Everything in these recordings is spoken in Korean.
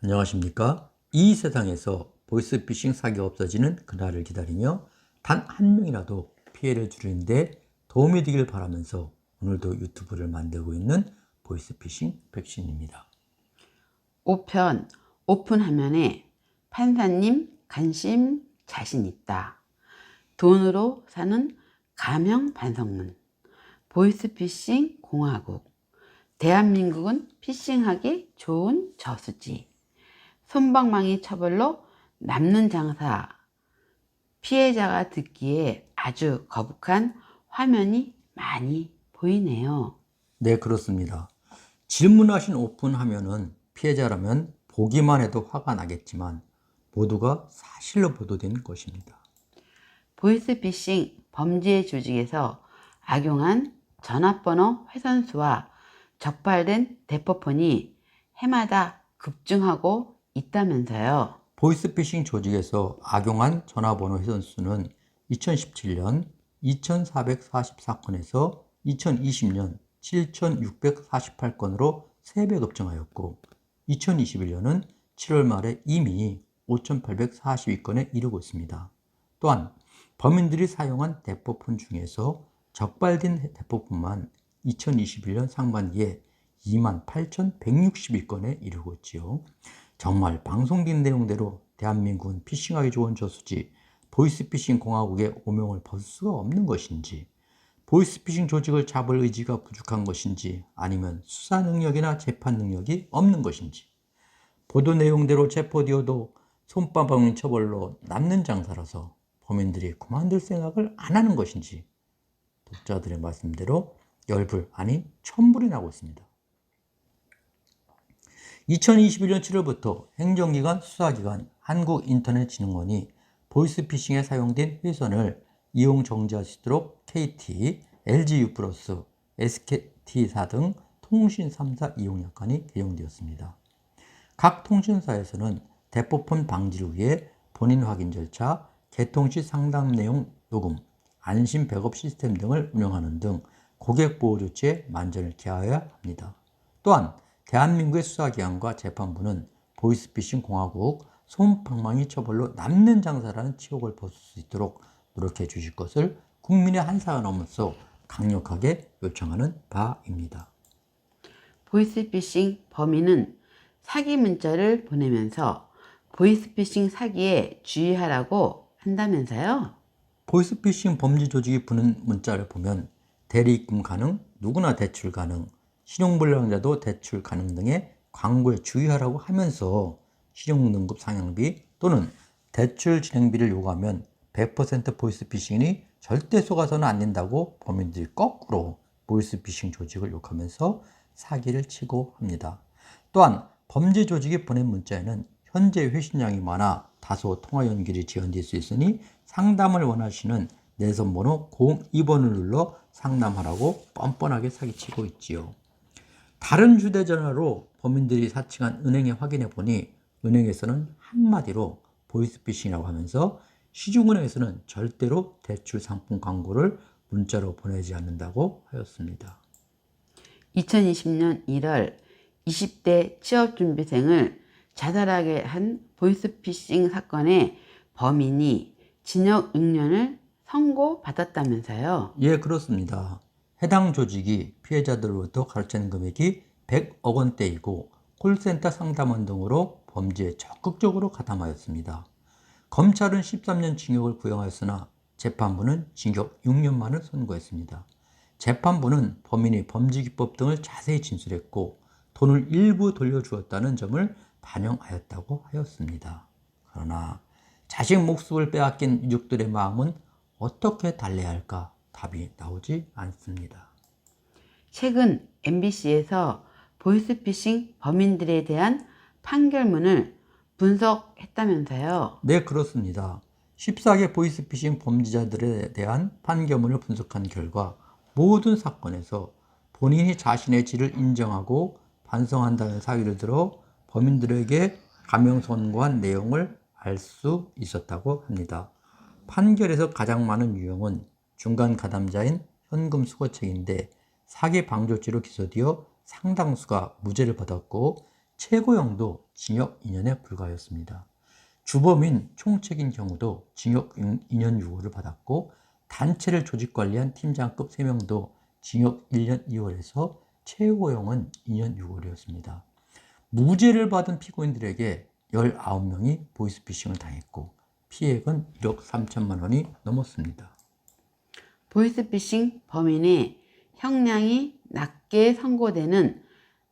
안녕하십니까? 이 세상에서 보이스피싱 사기가 없어지는 그날을 기다리며 단 한 명이라도 피해를 줄이는데 도움이 되길 바라면서 오늘도 유튜브를 만들고 있는 보이스피싱 백신입니다. 5편 오픈 화면에 판사님 관심 자신 있다. 돈으로 사는 가명 반성문. 보이스피싱 공화국. 대한민국은 피싱하기 좋은 저수지. 솜방망이 처벌로 남는 장사. 피해자가 듣기에 아주 거북한 화면이 많이 보이네요. 네, 그렇습니다. 질문하신 오픈하면은 피해자라면 보기만 해도 화가 나겠지만 모두가 사실로 보도된 것입니다. 보이스피싱 범죄 조직에서 악용한 전화번호 훼손수와 적발된 대포폰이 해마다 급증하고 있다면서요. 보이스피싱 조직에서 악용한 전화번호 훼손수는 2017년 2444건에서 2020년 7648건으로 3배 급증하였고 2021년은 7월 말에 이미 5842건에 이르고 있습니다. 또한 범인들이 사용한 대포폰 중에서 적발된 대포폰만 2021년 상반기에 28,162건에 이르고 있지요. 정말 방송된 내용대로 대한민국은 피싱하기 좋은 저수지, 보이스피싱 공화국의 오명을 벗을 수가 없는 것인지, 보이스피싱 조직을 잡을 의지가 부족한 것인지, 아니면 수사 능력이나 재판 능력이 없는 것인지, 보도 내용대로 체포되어도 손바닥 처벌로 남는 장사라서 범인들이 그만둘 생각을 안 하는 것인지, 독자들의 말씀대로 열불 아니 천불이 나고 있습니다. 2021년 7월부터 행정기관 수사기관 한국인터넷진흥원이 보이스피싱에 사용된 회선을 이용 정지할 수 있도록 KT, LGU+, SKT사 등 통신 3사 이용 약관이 개정되었습니다. 각 통신사에서는 대포폰 방지를 위해 본인 확인 절차, 개통 시 상담 내용 녹음, 안심 백업 시스템 등을 운영하는 등 고객 보호 조치에 만전을 기하여야 합니다. 또한 대한민국의 수사기관과 재판부는 보이스피싱 공화국 솜방망이 처벌로 남는 장사라는 치욕을 벗을 수 있도록 노력해 주실 것을 국민의 한사가 넘어서 강력하게 요청하는 바입니다. 보이스피싱 범인은 사기 문자를 보내면서 보이스피싱 사기에 주의하라고 한다면서요? 보이스피싱 범죄 조직이 보낸 문자를 보면 대리입금 가능, 누구나 대출 가능, 신용불량자도 대출 가능 등의 광고에 주의하라고 하면서 신용등급 상향비 또는 대출 진행비를 요구하면 100% 보이스피싱이 절대 속아서는 안 된다고 범인들이 거꾸로 보이스피싱 조직을 욕하면서 사기를 치고 합니다. 또한 범죄 조직이 보낸 문자에는 현재 회신량이 많아 다소 통화 연결이 지연될 수 있으니 상담을 원하시는 내선번호 02번을 눌러 상담하라고 뻔뻔하게 사기치고 있지요. 다른 휴대전화로 범인들이 사칭한 은행에 확인해 보니 은행에서는 한마디로 보이스피싱이라고 하면서 시중은행에서는 절대로 대출 상품 광고를 문자로 보내지 않는다고 하였습니다. 2020년 1월 20대 취업준비생을 자살하게 한 보이스피싱 사건의 범인이 징역 6년을 선고받았다면서요? 예, 그렇습니다. 해당 조직이 피해자들로부터 가로채는 금액이 100억 원대이고 콜센터 상담원 등으로 범죄에 적극적으로 가담하였습니다. 검찰은 13년 징역을 구형하였으나 재판부는 징역 6년만을 선고했습니다. 재판부는 범인이 범죄기법 등을 자세히 진술했고 돈을 일부 돌려주었다는 점을 반영하였다고 하였습니다. 그러나 자식 목숨을 빼앗긴 유족들의 마음은 어떻게 달래야 할까 답이 나오지 않습니다. 최근 MBC에서 보이스피싱 범인들에 대한 판결문을 분석했다면서요? 네, 그렇습니다. 14개 보이스피싱 범죄자들에 대한 판결문을 분석한 결과 모든 사건에서 본인이 자신의 죄를 인정하고 반성한다는 사유를 들어 범인들에게 감형 선고한 내용을 알 수 있었다고 합니다. 판결에서 가장 많은 유형은 중간 가담자인 현금 수거책인데 사기 방조죄로 기소되어 상당수가 무죄를 받았고 최고형도 징역 2년에 불과하였습니다. 주범인 총책인 경우도 징역 2년 6월을 받았고 단체를 조직관리한 팀장급 3명도 징역 1년 2월에서 최고형은 2년 6월이었습니다. 무죄를 받은 피고인들에게 19명이 보이스피싱을 당했고 피해액은 1억 3천만 원이 넘었습니다. 보이스피싱 범인의 형량이 낮게 선고되는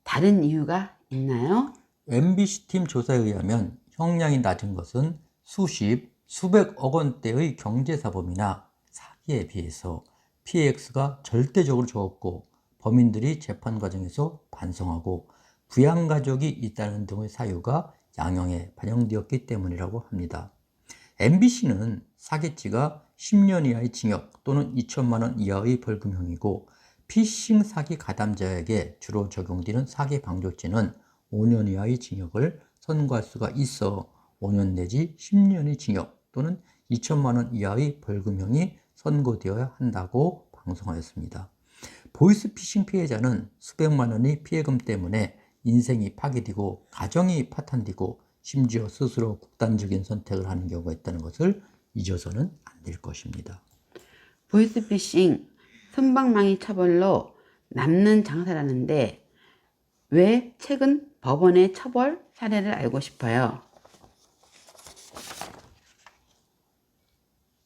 다른 이유가 있나요? MBC팀 조사에 의하면 형량이 낮은 것은 수십, 수백억 원대의 경제사범이나 사기에 비해서 피해 액수가 절대적으로 적었고 범인들이 재판 과정에서 반성하고 부양가족이 있다는 등의 사유가 양형에 반영되었기 때문이라고 합니다. MBC는 사기죄가 10년 이하의 징역 또는 2천만 원 이하의 벌금형이고 피싱 사기 가담자에게 주로 적용되는 사기 방조죄는 5년 이하의 징역을 선고할 수가 있어 5년 내지 10년의 징역 또는 2천만 원 이하의 벌금형이 선고되어야 한다고 방송하였습니다. 보이스피싱 피해자는 수백만 원의 피해금 때문에 인생이 파괴되고 가정이 파탄되고 심지어 스스로 극단적인 선택을 하는 경우가 있다는 것을 잊어서는 안 될 것입니다. 보이스피싱 솜방망이 처벌로 남는 장사라는데 왜 최근 법원의 처벌 사례를 알고 싶어요?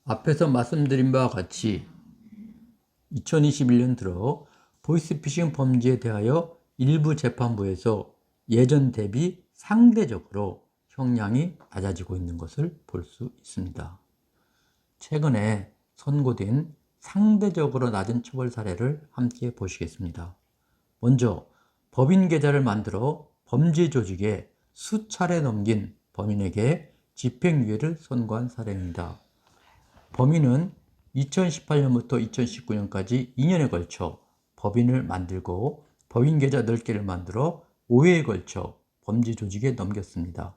앞에서 말씀드린 바와 같이 2021년 들어 보이스피싱 범죄에 대하여 일부 재판부에서 예전 대비 상대적으로 형량이 낮아지고 있는 것을 볼 수 있습니다. 최근에 선고된 상대적으로 낮은 처벌 사례를 함께 보시겠습니다. 먼저 법인 계좌를 만들어 범죄 조직에 수차례 넘긴 범인에게 집행유예를 선고한 사례입니다. 범인은 2018년부터 2019년까지 2년에 걸쳐 법인을 만들고 법인 계좌 10개를 만들어 5회에 걸쳐 범죄 조직에 넘겼습니다.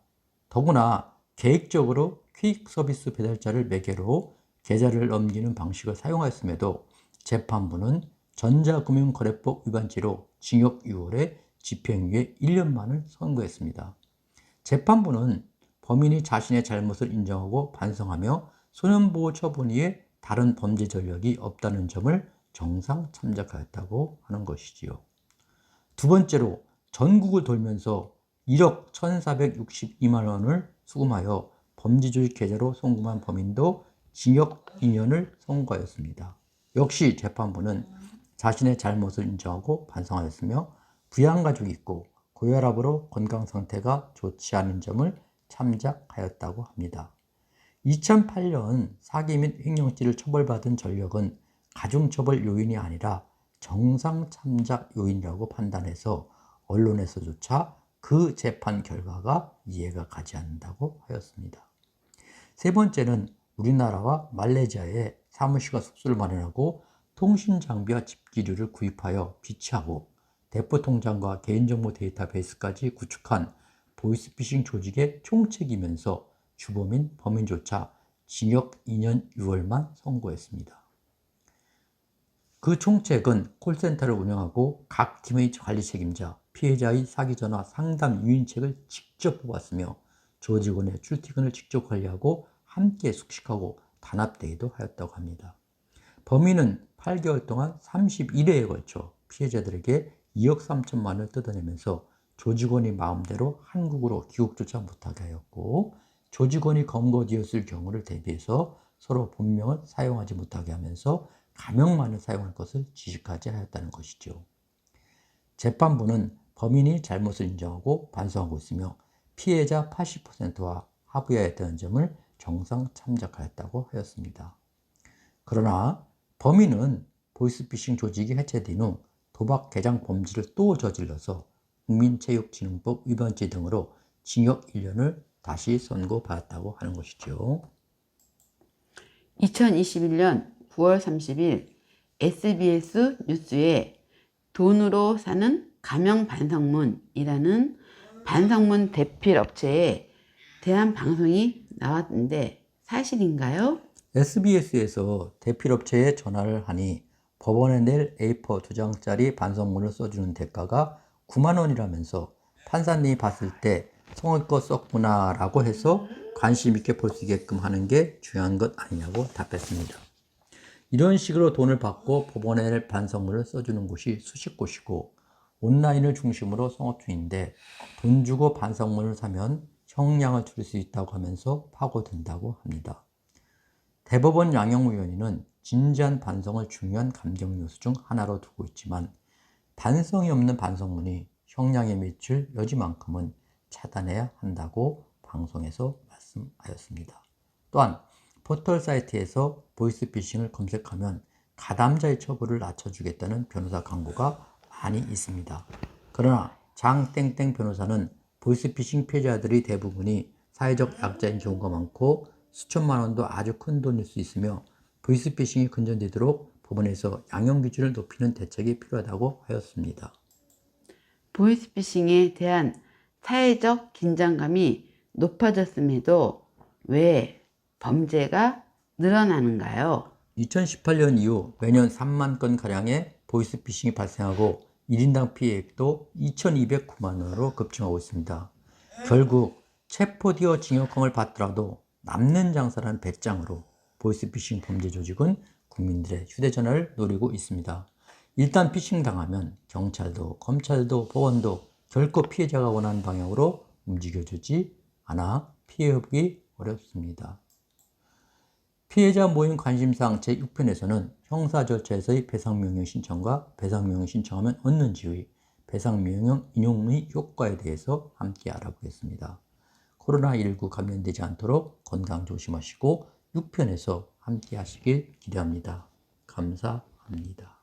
더구나 계획적으로 퀵 서비스 배달자를 매개로 계좌를 넘기는 방식을 사용하였음에도 재판부는 전자금융거래법 위반죄로 징역 6월에 집행유예 1년만을 선고했습니다. 재판부는 범인이 자신의 잘못을 인정하고 반성하며 소년보호 처분 이에 다른 범죄 전력이 없다는 점을 정상 참작하였다고 하는 것이지요. 두 번째로 전국을 돌면서 1억 1,462만 원을 수금하여 범죄조직 계좌로 송금한 범인도 징역 2년을 선고하였습니다. 역시 재판부는 자신의 잘못을 인정하고 반성하였으며 부양가족이 있고 고혈압으로 건강 상태가 좋지 않은 점을 참작하였다고 합니다. 2008년 사기 및 횡령죄를 처벌받은 전력은 가중처벌 요인이 아니라 정상 참작 요인이라고 판단해서 언론에서조차 그 재판 결과가 이해가 가지 않는다고 하였습니다. 세 번째는 우리나라와 말레이시아에 사무실과 숙소를 마련하고 통신장비와 집기류를 구입하여 비치하고 대포 통장과 개인정보 데이터베이스까지 구축한 보이스피싱 조직의 총책이면서 주범인 범인조차 징역 2년 6월만 선고했습니다. 그 총책은 콜센터를 운영하고 각 팀의 관리 책임자, 피해자의 사기 전화 상담 유인책을 직접 뽑았으며 조직원의 출퇴근을 직접 관리하고 함께 숙식하고 단합대회도 하였다고 합니다. 범인은 8개월 동안 31회에 걸쳐 피해자들에게 2억 3천만 원을 뜯어내면서 조직원이 마음대로 한국으로 귀국조차 못하게 하였고 조직원이 검거되었을 경우를 대비해서 서로 본명을 사용하지 못하게 하면서 가명만을 사용할 것을 지시하지 하였다는 것이죠. 재판부는 범인이 잘못을 인정하고 반성하고 있으며 피해자 80%와 합의하였다는 점을 정상 참작하였다고 하였습니다. 그러나 범인은 보이스피싱 조직이 해체된 후 도박 개장 범죄를 또 저질러서 국민체육진흥법 위반죄 등으로 징역 1년을 다시 선고받았다고 하는 것이죠. 2021년 9월 30일 SBS 뉴스에 돈으로 사는 가명 반성문이라는 반성문 대필 업체에 대한 방송이 나왔는데 사실인가요? SBS에서 대필업체에 전화를 하니 법원에 낼 A4 2장짜리 반성문을 써주는 대가가 9만 원이라면서 판사님이 봤을 때 성의껏 썼구나 라고 해서 관심 있게 볼 수 있게끔 하는 게 중요한 것 아니냐고 답했습니다. 이런 식으로 돈을 받고 법원에 반성문을 써주는 곳이 수십 곳이고 온라인을 중심으로 성업 중인데 돈 주고 반성문을 사면 형량을 줄일 수 있다고 하면서 파고든다고 합니다. 대법원 양형위원회는 진지한 반성을 중요한 감정 요소 중 하나로 두고 있지만 반성이 없는 반성문이 형량에 미칠 여지만큼은 차단해야 한다고 방송에서 말씀하였습니다. 또한 포털 사이트에서 보이스피싱을 검색하면 가담자의 처벌을 낮춰주겠다는 변호사 광고가 많이 있습니다. 그러나 장땡땡 변호사는 보이스피싱 피해자들이 대부분이 사회적 약자인 경우가 많고 수천만 원도 아주 큰 돈일 수 있으며 보이스피싱이 근절되도록 법원에서 양형 기준을 높이는 대책이 필요하다고 하였습니다. 보이스피싱에 대한 사회적 긴장감이 높아졌음에도 왜 범죄가 늘어나는가요? 2018년 이후 매년 3만 건가량의 보이스피싱이 발생하고 1인당 피해액도 2,209만 원으로 급증하고 있습니다. 결국 체포되어 징역형을 받더라도 남는 장사라는 배짱으로 보이스피싱 범죄 조직은 국민들의 휴대전화를 노리고 있습니다. 일단 피싱 당하면 경찰도 검찰도 법원도 결코 피해자가 원하는 방향으로 움직여주지 않아 피해 회복이 어렵습니다. 피해자 모임 관심사항 제6편에서는 형사 절차에서의 배상명령 신청과 배상명령 신청하면 얻는 지의, 배상명령 인용의 효과에 대해서 함께 알아보겠습니다. 코로나19 감염되지 않도록 건강 조심하시고 6편에서 함께 하시길 기대합니다. 감사합니다.